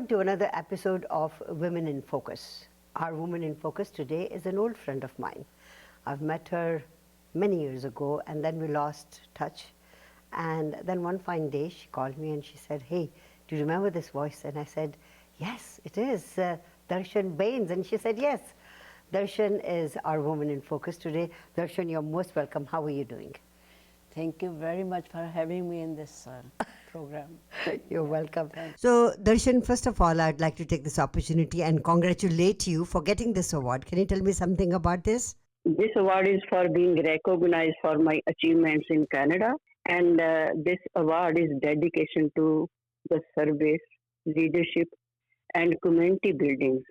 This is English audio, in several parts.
Welcome to another episode of Women in Focus. Our woman in focus today is an old friend of mine. I've met her many years ago and then we lost touch. And then one fine day she called me and she said, "Hey, do you remember this voice?" And I said, "Yes, it is Darshan Bains." And she said, "Yes." Darshan is our woman in focus today. Darshan, you're most welcome. How are you doing? Thank you very much for having me in this program. You're welcome. Thanks. So, Darshan, first of all, I'd like to take this opportunity and congratulate you for getting this award. Can you tell me something about this? This award is for being recognized for my achievements in Canada, and this award is dedication to the service, leadership, and community buildings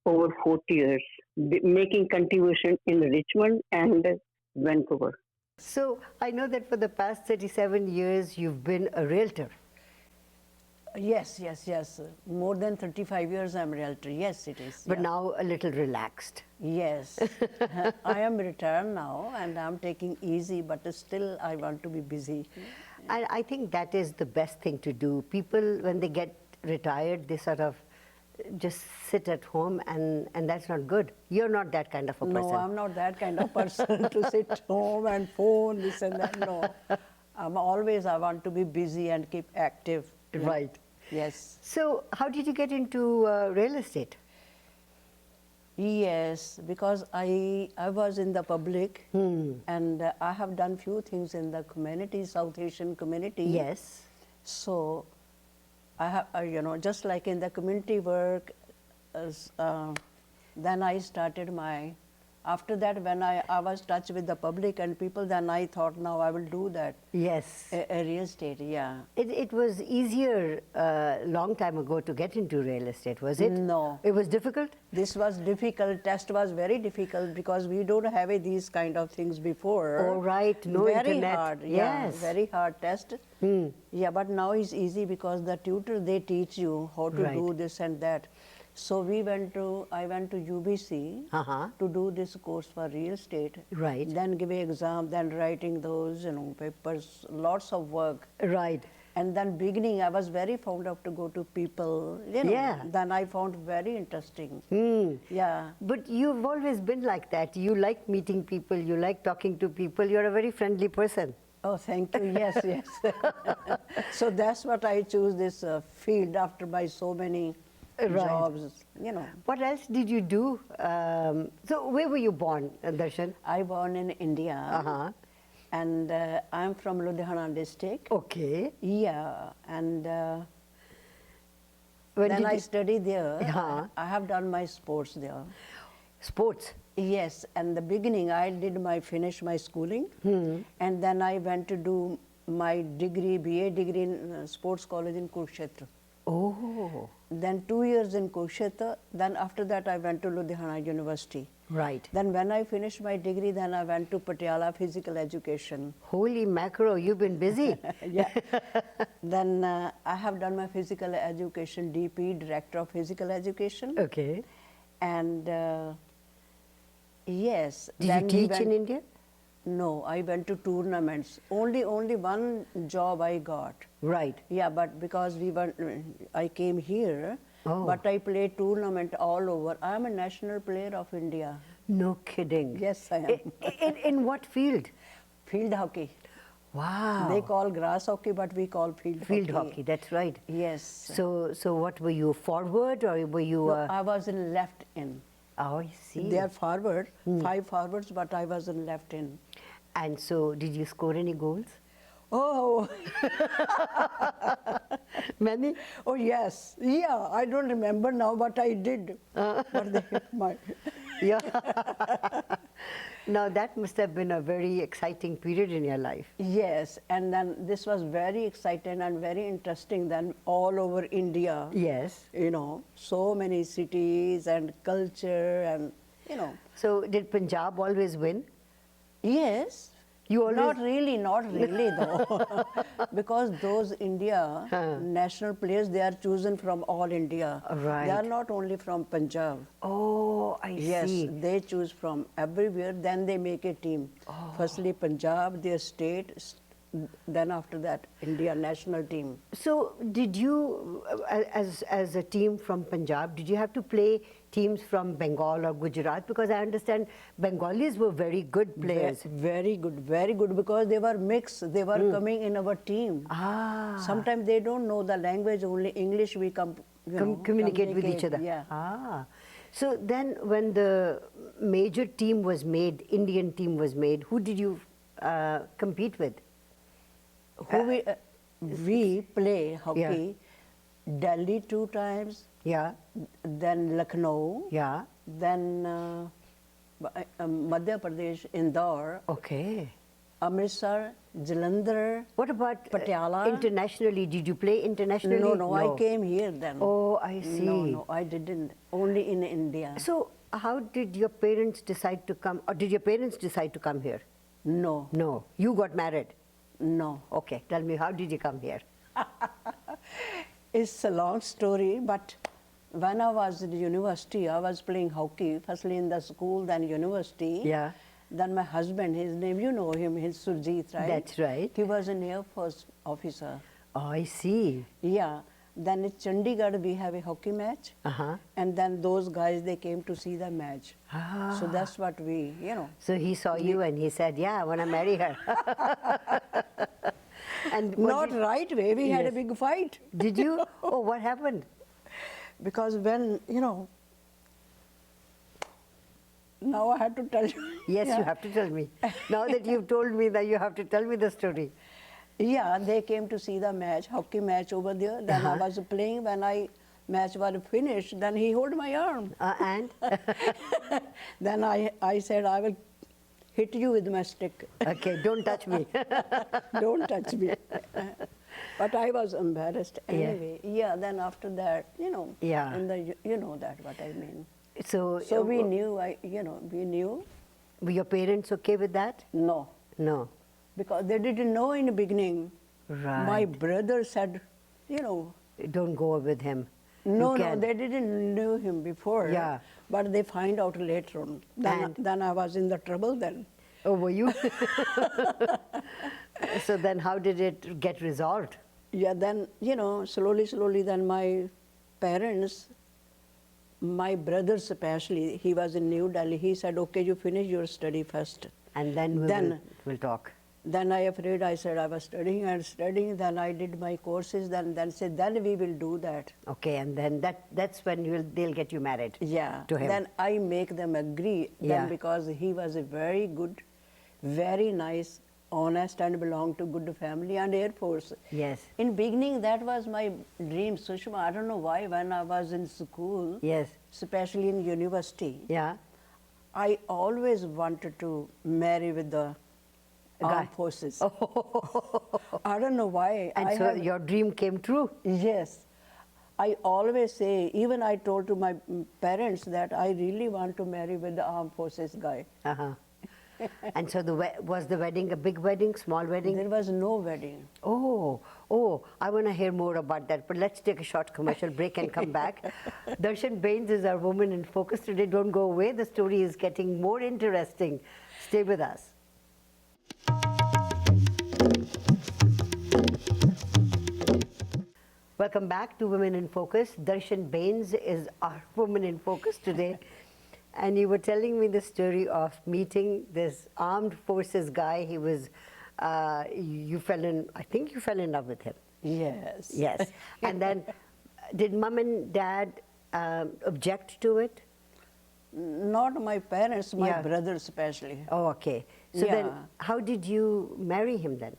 over 40 years, making contribution in Richmond and Vancouver. So, I know that for the past 37 years you've been a realtor. Yes. More than 35 years I'm a realtor. Yes, it is. But yeah. now a little relaxed. Yes. I am retired now and I'm taking easy, but still I want to be busy. And I think that is the best thing to do. People, when they get retired, they sort of just sit at home and that's not good. You're not that kind of a person. No, I'm not that kind of person to sit home and phone, this and that. No. I want to be busy and keep active. Right. Yes. So, how did you get into real estate? Yes, because I was in the public and I have done few things in the community, South Asian community. Yes. So I have, just like in the community work, then I started after that when I was touch with the public and people, then I thought now I will do that. Yes. A real estate, yeah. It was easier long time ago to get into real estate, was it? No. It was difficult? This was difficult, test was very difficult because we don't have these kind of things before. Oh, right, no very internet. Hard, yes. Very hard test. Yeah, but now it's easy because the tutor, they teach you how to do this and that. So I went to UBC to do this course for real estate. Right. Then give an exam, then writing those, papers, lots of work. Right. And then beginning, I was very fond of to go to people, Yeah. Then I found very interesting. Yeah. But you've always been like that. You like meeting people, you like talking to people, you're a very friendly person. Oh, thank you. Yes. So that's what I choose this field after my so many jobs, What else did you do? So where were you born, Darshan? I born in India. And I'm from Ludhiana district. Okay. Yeah, and When then did I you- studied there. I have done my sports there. Sports? Yes, and the beginning I finish my schooling, and then I went to do my degree, BA degree in sports college in Kurukshetra. Oh. Then 2 years in Kurukshetra. Then after that I went to Ludhiana University. Right. Then when I finished my degree, then I went to Patiala Physical Education. Holy macro, you've been busy. Yeah. Then I have done my physical education, DP, Director of Physical Education. Okay. And yes. Did then you we teach in India? No, I went to tournaments. Only one job I got. Right. Yeah, but because I came here, but I played tournament all over. I am a national player of India. No kidding. Yes, I am. In what field? Field hockey. Wow. They call grass hockey, but we call field hockey, that's right. Yes. So what, were you forward or were you... No, I was in left in. Oh, I see. They are forward, 5 forwards, but I was in left in. And so, did you score any goals? Oh. Many? Oh, yes. Yeah, I don't remember now, but I did. But they hit my... Yeah. Now, that must have been a very exciting period in your life. Yes, and then this was very exciting and very interesting then all over India. Yes. So many cities and culture and, So, did Punjab always win? Yes. You always... Not really though. Because those India national players, they are chosen from all India. Right. They are not only from Punjab. Oh, I Yes, see. they choose from everywhere, then they make a team. Firstly Punjab, their state, then after that, India national team. So did you, as a team from Punjab, did you have to play teams from Bengal or Gujarat? Because I understand Bengalis were very good players. Very good, because they were mixed. They were coming in our team. Ah. Sometimes they don't know the language, only English we Communicate with each other. Yeah. Ah. So then when the major team was made, Indian team was made, who did you compete with? We play hockey, Delhi 2 times, Yeah. then Lucknow, Yeah. then Madhya Pradesh, Indore, Okay. Amritsar, Jalandhar. What about Patiala? internationally? Did you play internationally? No, I came here then. Oh, I see. No, I didn't. Only in India. So how did your parents decide to come, or did your parents decide to come here? No, No. You got married? no. Okay. Tell me, how did you come here? It's a long story, but when I was in university, I was playing hockey, firstly in the school, then university. Yeah. Then my husband, his name, you know him, he's Surjit, right? That's right. He was an Air Force officer. Oh, I see. Yeah. Then in Chandigarh, we have a hockey match. Uh-huh. And then those guys, they came to see the match. Ah. So that's what we, So he saw you and he said, yeah, I want to marry her. And what Not right way, we had a Yes. big fight. Did you? Oh, what happened? Because when, now I have to tell you. Yes, Yeah. you have to tell me. Now that you've told me that, you have to tell me the story. Yeah, they came to see the match, hockey match over there. Then I was playing. When match was finished, then he held my arm. And? Then I said, I will hit you with my stick. Okay, don't touch me. Don't touch me. But I was embarrassed anyway. Yeah, then after that, Yeah. in the, you know that what I mean. So We knew, we knew. were your parents okay with that? No, No. because they didn't know in the beginning. Right. My brother said, Don't go with him. no, You can. they didn't know him before. Yeah. But they find out later on. Then I was in the trouble then. Oh, were you? So then how did it get resolved? Yeah, then, slowly, then my parents, my brother especially, he was in New Delhi, he said, okay, you finish your study first. And then we'll talk. Then I said I was studying and studying, then I did my courses, then said, then we will do that. Okay, and then that's when they'll get you married. Yeah. To him. Then I make them agree, Yeah. then because he was a very good, very nice, honest and belonged to good family and Air Force. Yes. In beginning, that was my dream, Sushma. I don't know why when I was in school, Yes. especially in university, Yeah. I always wanted to marry with the guy. armed forces. I don't know why. And so your dream came true. Yes. I always say, even I told to my parents that I really want to marry with the armed forces guy. Uh-huh. And so was the wedding a big wedding, small wedding? There was no wedding. Oh, I want to hear more about that. But let's take a short commercial break and come back. Darshan Bains is our woman in focus today. Don't go away. The story is getting more interesting. Stay with us. Welcome back to Women in Focus. Darshan Bains is our woman in focus today. And you were telling me the story of meeting this armed forces guy. He was, I think you fell in love with him. Yes. Yes. And then, did mom and dad object to it? Not my parents, my Yeah. brother especially. Oh, okay. So then, Yeah. how did you marry him then?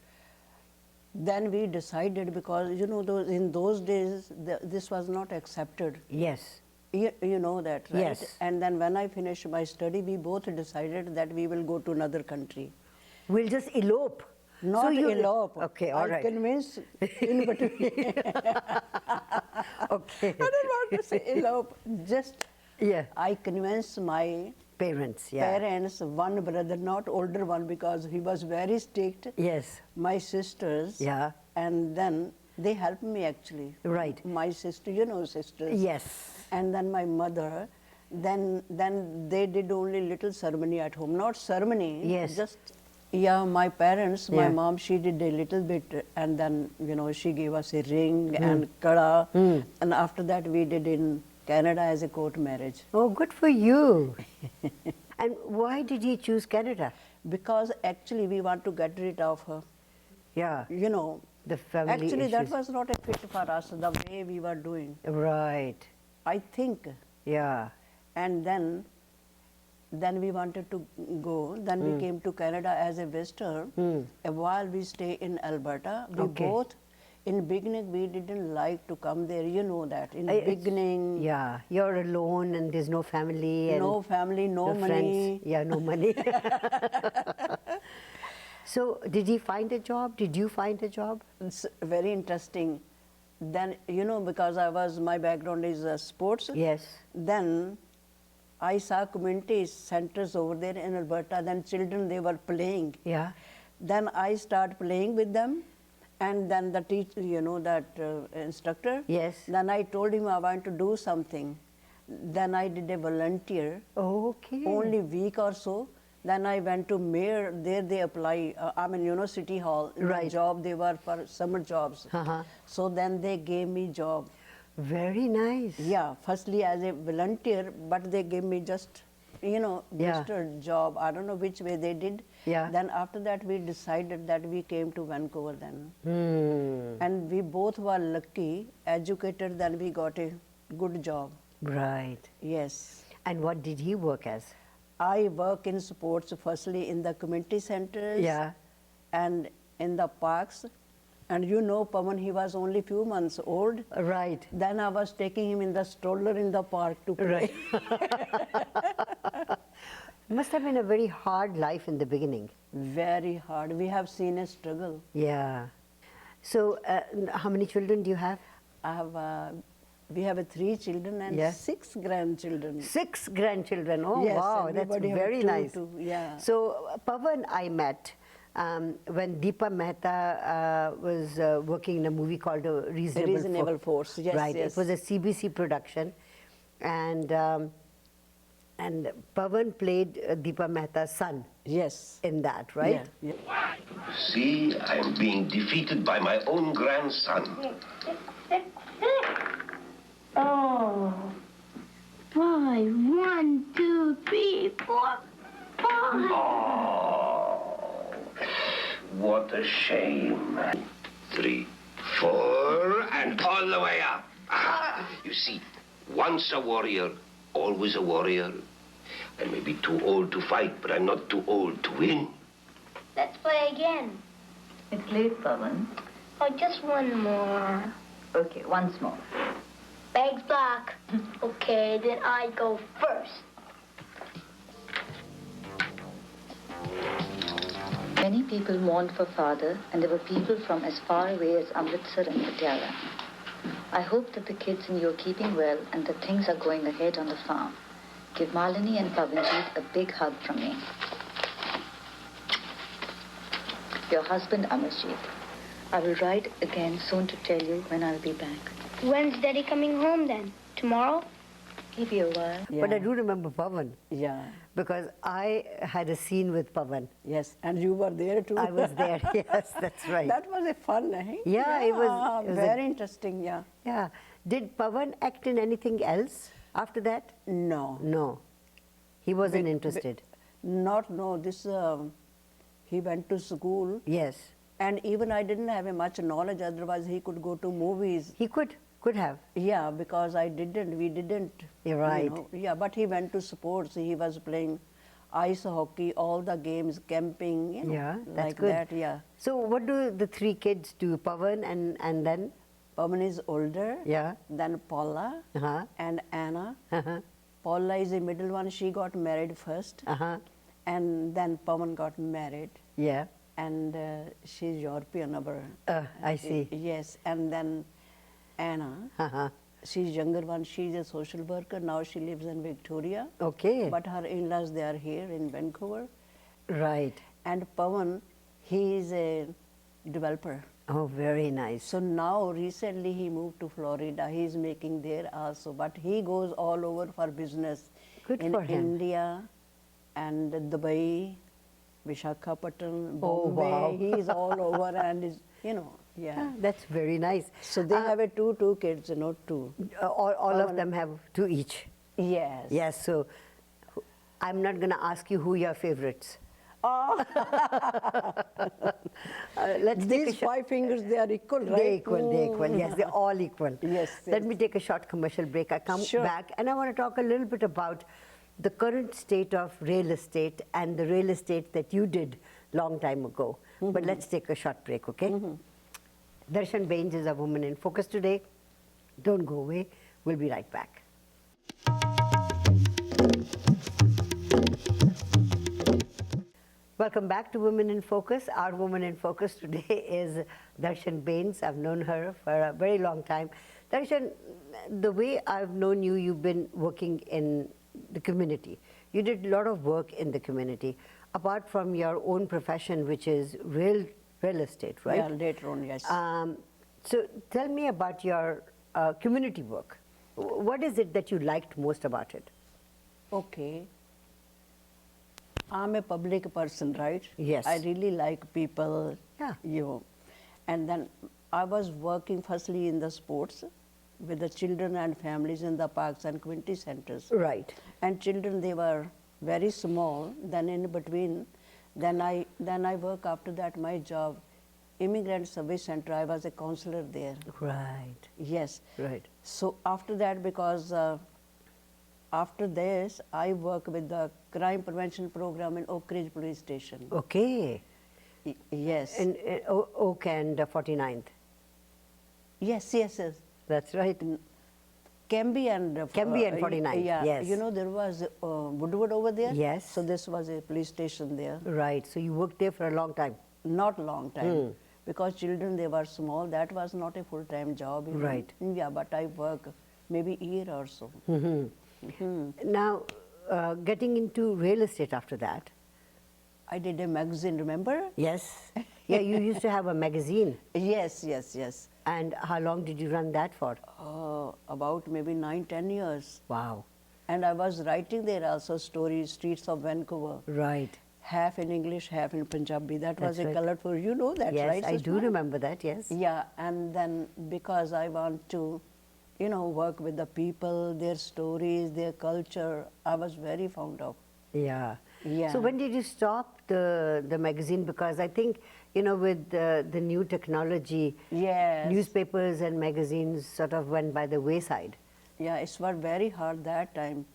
Then we decided because, in those days, this was not accepted. Yes. You know that, right? Yes. And then when I finished my study, we both decided that we will go to another country. We'll just elope. Not So you- elope. Okay, all I right. convinced in between. Okay. I don't want to say elope. Just Yeah. I convinced my Parents, yeah. parents, one brother, not older one, because he was very strict. Yes. My sisters. Yeah. And then they helped me actually. Right. My sister, sisters. Yes. And then my mother. Then they did only little ceremony at home. Not ceremony. Yes. Just Yeah, my parents, my Yeah. mom, she did a little bit, and then, you know, she gave us a ring and kada, and after that we did in Canada as a court marriage. Oh, good for you. And why did you choose Canada? Because actually we want to get rid of her. Yeah. You know, The family actually that issues. was not a fit for us, the way we were doing, Right. I think. Yeah. And then we wanted to go. Then we came to Canada as a visitor. And while we stay in Alberta, we Okay. both, in beginning, we didn't like to come there. You know that. In It's- beginning, Yeah. You're alone and there's no family. And no family, no money. friends. Yeah, no money. So, did he find a job? Did you find a job? It's very interesting. Then, you know, because my background is sports. Yes. Then I saw community centers over there in Alberta. Then children, they were playing. Yeah. Then I start playing with them, and then the teacher, you know, that instructor. Yes. Then I told him I want to do something. Then I did a volunteer, Okay. only week or so. Then I went to mayor. There they apply. You know, city hall. The Right. job they were for summer jobs. Uh-huh. So then they gave me job. Very nice. Yeah, firstly as a volunteer, but they gave me just, you know, Yeah. just a job. I don't know which way they did. Yeah. Then after that we decided that we came to Vancouver then. Hmm. And we both were lucky, educated, then we got a good job. Right. Yes. And what did he work as? I work in sports, firstly in the community centers. Yeah. And in the parks. And you know, Pawan, he was only few months old. Right. Then I was taking him in the stroller in the park to play. Right. Must have been a very hard life in the beginning. Very hard. We have seen a struggle. Yeah. So, how many children do you have? We have 3 children and Yeah. 6 grandchildren. 6 grandchildren. Oh, Yes, wow, that's everybody have very 2, nice. 2, yeah. So, Pawan, I met when Deepa Mehta was working in a movie called Reasonable, Reasonable Force, yes, right. yes. It was a CBC production, and Pawan played Deepa Mehta's son Yes. in that, right? Yeah, yeah. See, I'm being defeated by my own grandson. Oh. 5, 1, 2, 3, 4, 5. Oh, what a shame. 3, 4, and all the way up. Ah, you see, once a warrior, always a warrior. I may be too old to fight, but I'm not too old to win. Let's play again. It's late, Pawan. Oh, just one more. Okay, once more. Bags black. Okay, then I go first. Many people mourned for father, and there were people from as far away as Amritsar and Patiala. I hope that the kids and you are keeping well and that things are going ahead on the farm. Give Malini and Pavanjit a big hug from me. Your husband, Amarjit. I will write again soon to tell you when I'll be back. When's Daddy coming home then? Tomorrow? Maybe a while. But I do remember Pawan Yeah. because I had a scene with Pawan. Yes. And you were there too. I was there. Yes, that's right. That was a fun, eh? Yeah, it was a- very interesting, yeah. Yeah. Did Pawan act in anything else after that? No. No. He wasn't interested. No, this, he went to school. Yes. And even I didn't have a much knowledge, otherwise he could go to movies. He could have. Yeah, because we didn't. You're right. You know, yeah, but he went to sports. He was playing ice hockey, all the games, camping, you know, Yeah, that's like good. that, yeah. So what do the 3 kids do? Pawan and then? Pawan is older, Yeah. then Paula Uh-huh. and Anna. Uh-huh. Paula is the middle one. She got married first, Uh-huh. and then Pawan got married. Yeah. And she's European. I see. Yes, and then Anna, Uh-huh. she's younger one. She's a social worker. Now she lives in Victoria. Okay. But her in-laws, they are here in Vancouver. Right. And Pawan, he is a developer. Oh, very nice. So now recently he moved to Florida. He's making there also. But he goes all over for business. Good in for him. India and Dubai Visakhapatnam, Oh, Bombay. wow. He is all over and is, yeah. Ah, that's very nice. So they have two kids, two. All of them have two each. Yes. Yes, so I'm not going to ask you who your favorites. Oh, Let's take a these shot. 5 fingers, they are equal, right? They're equal, yes, they're all equal. Yes, Let yes. me take a short commercial break. I come Sure. back and I want to talk a little bit about the current state of real estate and the real estate that you did long time ago. But let's take a short break, okay? Darshan Bains is a woman in focus today. Don't go away. We'll be right back. Welcome back to Women in Focus. Our woman in focus today is Darshan Bains. I've known her for a very long time. Darshan, the way I've known you, you've been working in the community. You did a lot of work in the community, apart from your own profession, which is real estate, right? Yeah, later on, yes. So tell me about your community work. What is it that you liked most about it? Okay. I'm a public person, right? Yes. I really like people. Yeah. And then I was working firstly in the sports with the children and families in the parks and community centers. Right. And children, they were very small. Then in between, then I work after that my job, Immigrant Service Center. I was a counselor there. Right. Yes. Right. So after that, because after this, I work with the crime prevention program in Oak Ridge Police Station. Okay. Yes. In Oak and 49th. Yes. That's right. Kemby and 49th, Yeah. yes. There was Woodward over there. Yes. So this was a police station there. Right. So you worked there for a long time. Not long time. Because children, they were small. That was not a full-time job. Right. Yeah, but I work maybe a year or so. Now, getting into real estate after that. I did a magazine, remember? Yes. Yeah, you used to have a magazine. Yes. And how long did you run that for? About maybe 9-10 years. Wow. And I was writing there also stories, Streets of Vancouver. Right. Half in English, half in Punjabi. That was That's a right. colorful, you know that, Yes, right? I do Sushma? remember that, yes. Yeah, and then because I want to, work with the people, their stories, their culture, I was very fond of. Yeah. Yeah. So when did you stop the magazine? Because I think, with the new technology, Yes. newspapers and magazines sort of went by the wayside. Yeah, it was very hard that time.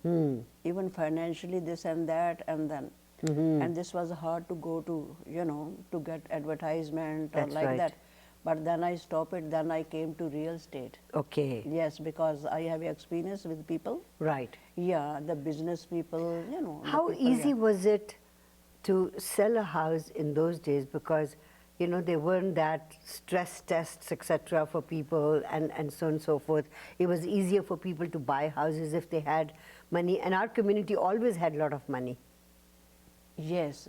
Even financially, this and that, and then. And this was hard to go to, to get advertisement or That's like right. that. But then I stopped it, then I came to real estate. Okay. Yes, because I have experience with people. Right. Yeah, the business people, the How people, easy yeah. was it to sell a house in those days? Because, there weren't that stress tests, etc., for people and so on and so forth. It was easier for people to buy houses if they had money. And our community always had a lot of money. Yes,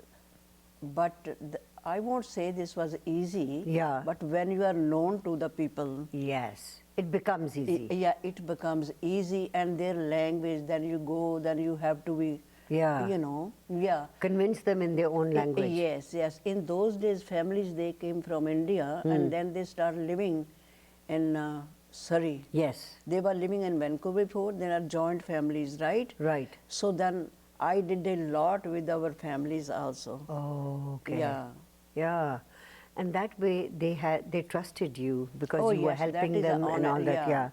but I won't say this was easy. Yeah. But when you are known to the people, Yes. It becomes easy. yeah, it becomes easy, and their language. Then you go, then you have to be, Yeah. yeah. Convince them in their own language. Yes. In those days, families, they came from India, and then they started living in Surrey. Yes. They were living in Vancouver before. There are joint families, right? Right. So then I did a lot with our families also. Oh, okay. Yeah. Yeah. And that way they trusted you because Oh, you were yes, that helping is a them and honor, all that. yeah.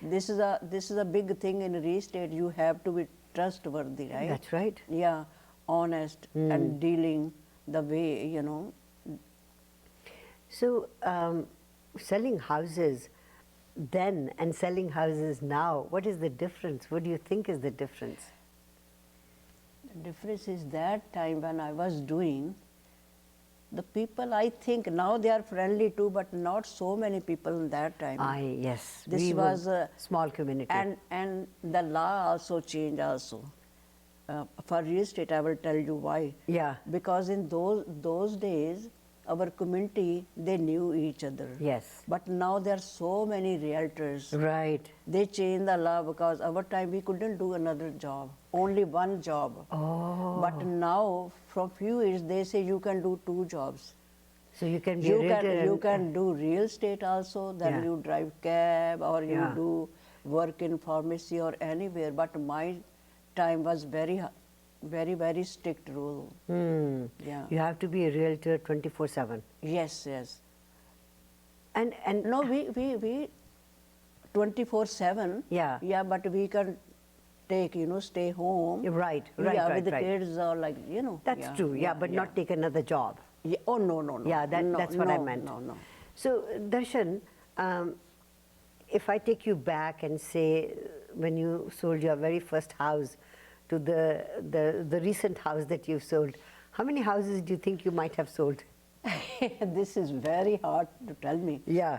This is a big thing in real estate. You have to be trustworthy, right? That's right. Yeah, honest and dealing the way, So, selling houses then and selling houses now, what is the difference? What do you think is the difference? The difference is that time when I was doing, the people, I think now they are friendly too, but not so many people in that time. Yes. This we was were small community. and the law also changed also. For real estate, I will tell you why. Yeah. Because in those days, our community, they knew each other. Yes. But now there are so many realtors. Right. They changed the law because our time we couldn't do another job, only one job. Oh. But now, from few years, they say you can do 2 jobs. So you can be You a realtor you and- can do real estate also, then Yeah. you drive cab or you Yeah. do work in pharmacy or anywhere. But my time was very strict rule. Yeah. You have to be a realtor 24/7. Yes, yes. And No, we 24/7. Yeah. Yeah, but we can take, stay home. Right, Yeah, right, with the right. kids or like, that's yeah, true. Yeah, but not take another job. Yeah. Oh, no, no, no. Yeah, No, that's what I no, meant. No, no. So, Darshan, if I take you back and say when you sold your very first house to the recent house that you've sold, how many houses do you think you might have sold? This is very hard to tell me. Yeah.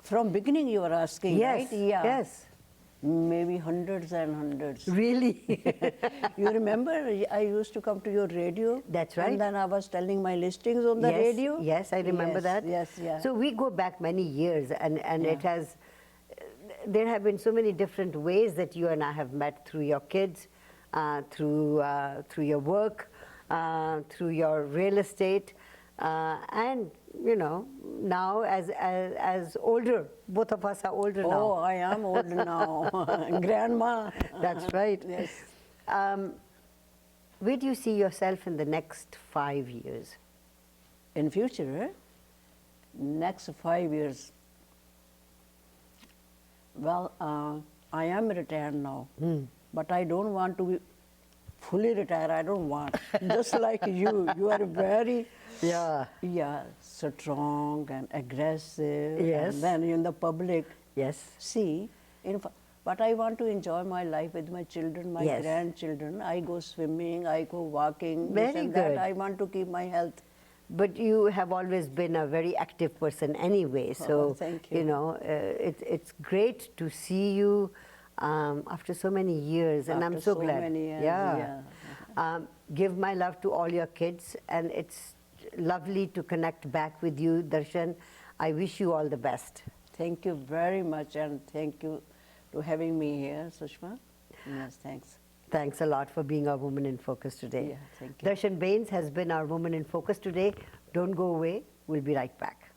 From beginning you are asking, Yes. right? Yeah. Yes. Maybe hundreds and hundreds. Really? You remember I used to come to your radio? That's right. And then I was telling my listings on the yes, radio? Yes, I remember Yes, that. Yes, yeah. So we go back many years, and Yeah. it has. There have been so many different ways that you and I have met through your kids, through your work, through your real estate, and now as older, both of us are older now. Oh, I am old now. Grandma. That's right. Yes. Where do you see yourself in the next 5 years? In future, next 5 years, well, I am retired now, but I don't want to be fully retired. I don't want. Just like you are very, Yeah. strong and aggressive. Yes. And then in the public, Yes. see, but I want to enjoy my life with my children, my Yes. grandchildren. I go swimming, I go walking. Very this and that. good. I want to keep my health. But you have always been a very active person anyway, so thank you. it's great to see you after so many years, and I'm After so so glad. many years, yeah. Give my love to all your kids, and it's lovely to connect back with you, Darshan. I wish you all the best. Thank you very much, and thank you to having me here, Sushma. Yes, thanks. Thanks a lot for being our Woman in Focus today. Yeah, thank you. Darshan Bains has been our Woman in Focus today. Don't go away. We'll be right back.